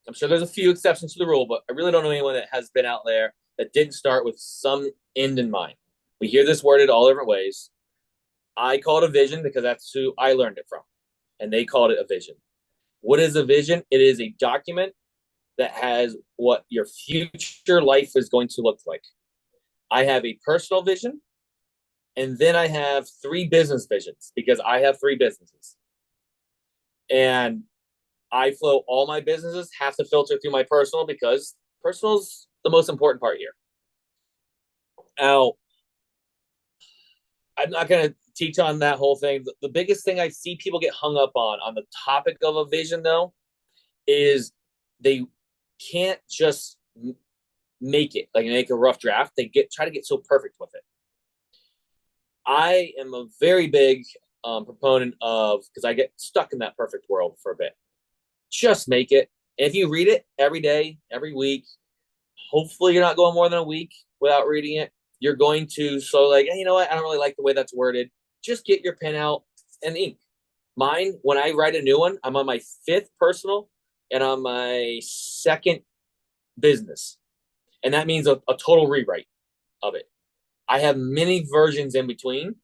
I'm sure there's a few exceptions to the rule, but I really don't know anyone that has been out there that didn't start with some end in mind. We hear this worded all different ways. I call it a vision because that's who I learned it from, and they called it a vision. What is a vision? It is a document that has what your future life is going to look like. I have a personal vision, and then I have three business visions because I have three businesses. And I flow all my businesses have to filter through my personal because personal is the most important part here. Now, I'm not going to teach on that whole thing. The biggest thing I see people get hung up on the topic of a vision, though, is they can't just make it like make a rough draft. They try to get so perfect with it. I am a very big proponent of because I get stuck in that perfect world for a bit. Just make it. And if you read it every day, every week, hopefully you're not going more than a week without reading it. You're going to like, hey, you know what? I don't really like the way that's worded. Just get your pen out and ink. Mine, when I write a new one, I'm on my fifth personal and on my second business. And that means a total rewrite of it. I have many versions in between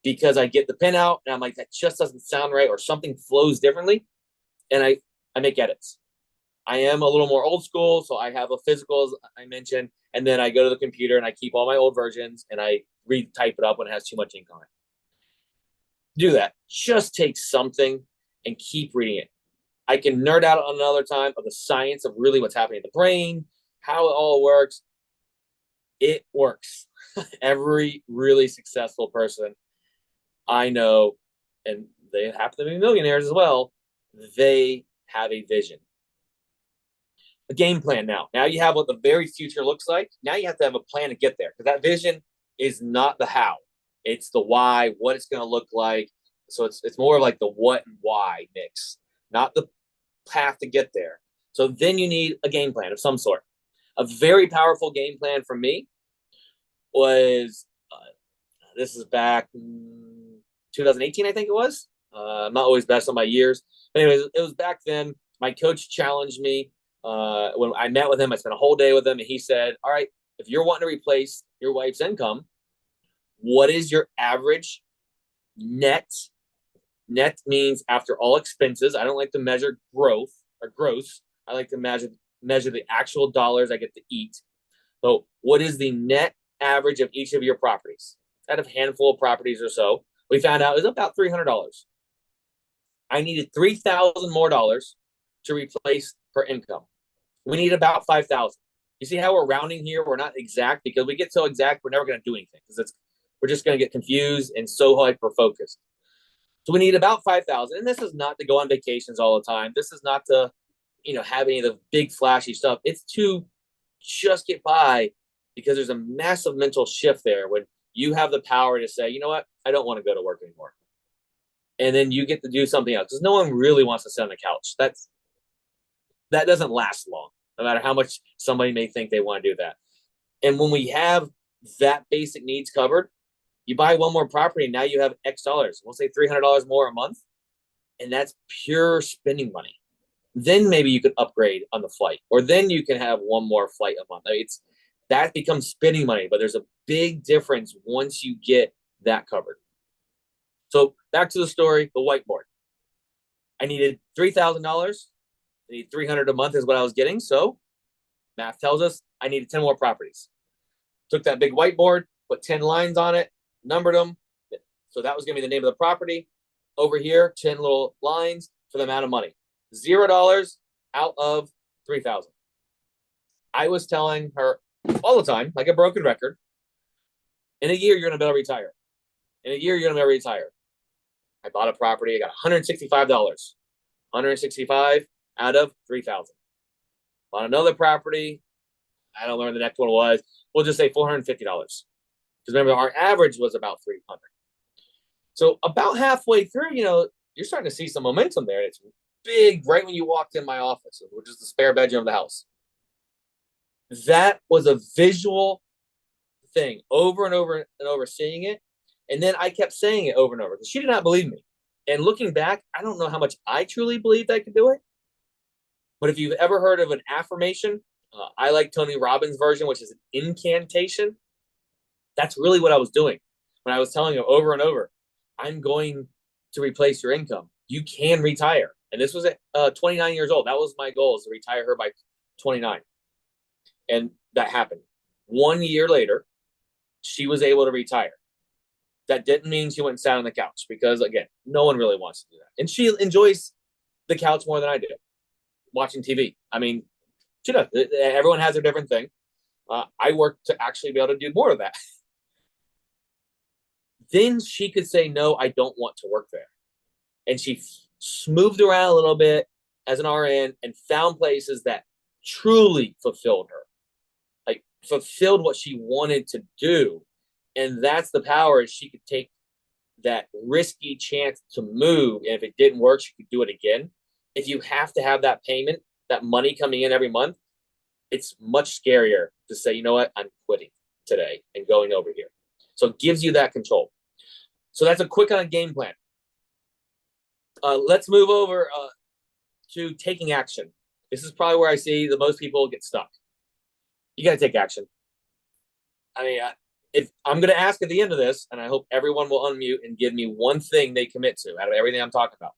because I get the pen out and I'm like, that just doesn't sound right or something flows differently. And I make edits. I am a little more old school, so I have a physical, as I mentioned, and then I go to the computer and I keep all my old versions and I retype it up when it has too much ink on it. Do that. Just take something and keep reading it. I can nerd out another time of the science of really what's happening in the brain, how it all works. It works. Every really successful person I know, and they happen to be millionaires as well, they have a vision. A game plan now. Now you have what the very future looks like. Now you have to have a plan to get there because that vision is not the how. It's the why, what it's going to look like. So it's more like the what and why mix, not the path to get there. So then you need a game plan of some sort. A very powerful game plan for me was this is back 2018, I think it was. I'm not always best on my years. But anyways, it was back then. My coach challenged me. When I met with him, I spent a whole day with him, and he said, all right, if you're wanting to replace your wife's income, what is your average net? Net means after all expenses. I don't like to measure growth or gross. I like to measure the actual dollars I get to eat. So what is the net average of each of your properties? Out of a handful of properties or so, we found out it was about $300. I needed $3,000 more dollars to replace her income. We need about 5,000. You see how we're rounding here? We're not exact because we get so exact, we're never going to do anything because we're just going to get confused and so hyper focused. So we need about 5,000. And this is not to go on vacations all the time. This is not to, have any of the big flashy stuff. It's to just get by because there's a massive mental shift there when you have the power to say, you know what? I don't want to go to work anymore. And then you get to do something else because no one really wants to sit on the couch. That doesn't last long, no matter how much somebody may think they want to do that. And when we have that basic needs covered, you buy one more property, now you have X dollars. We'll say $300 more a month, and that's pure spending money. Then maybe you could upgrade on the flight, or then you can have one more flight a month. That becomes spending money, but there's a big difference once you get that covered. So back to the story, the whiteboard. I needed $3,000. I need $300 a month is what I was getting. So math tells us I needed 10 more properties. Took that big whiteboard, put 10 lines on it, numbered them. So that was going to be the name of the property. Over here, 10 little lines for the amount of money. $0 out of 3,000. I was telling her all the time, like a broken record, in a year, you're going to be able to retire. In a year, you're going to be able to retire. I bought a property. I got $165. $165 out of 3,000. Bought another property. I don't know where the next one was. We'll just say $450. Because remember, our average was about 300. So about halfway through, you're starting to see some momentum there. It's big right when you walked in my office, which is the spare bedroom of the house. That was a visual thing over and over and over, seeing it. And then I kept saying it over and over because she did not believe me. And looking back, I don't know how much I truly believed I could do it. But if you've ever heard of an affirmation, I like Tony Robbins' version, which is an incantation. That's really what I was doing when I was telling him over and over, I'm going to replace your income. You can retire. And this was at 29 years old. That was my goal, is to retire her by 29. And that happened. 1 year later, she was able to retire. That didn't mean she went and sat on the couch because, again, no one really wants to do that. And she enjoys the couch more than I do, watching TV. I mean, she does. Everyone has their different thing. I work to actually be able to do more of that. Then she could say, no, I don't want to work there. And she smoothed around a little bit as an RN and found places that truly fulfilled her, like fulfilled what she wanted to do. And that's the power, is she could take that risky chance to move. And if it didn't work, she could do it again. If you have to have that payment, that money coming in every month, it's much scarier to say, you know what, I'm quitting today and going over here. So it gives you that control. So that's a quick on a game plan. Let's move over to taking action. This is probably where I see the most people get stuck. You got to take action. I mean, if I'm going to ask at the end of this, and I hope everyone will unmute and give me one thing they commit to out of everything I'm talking about.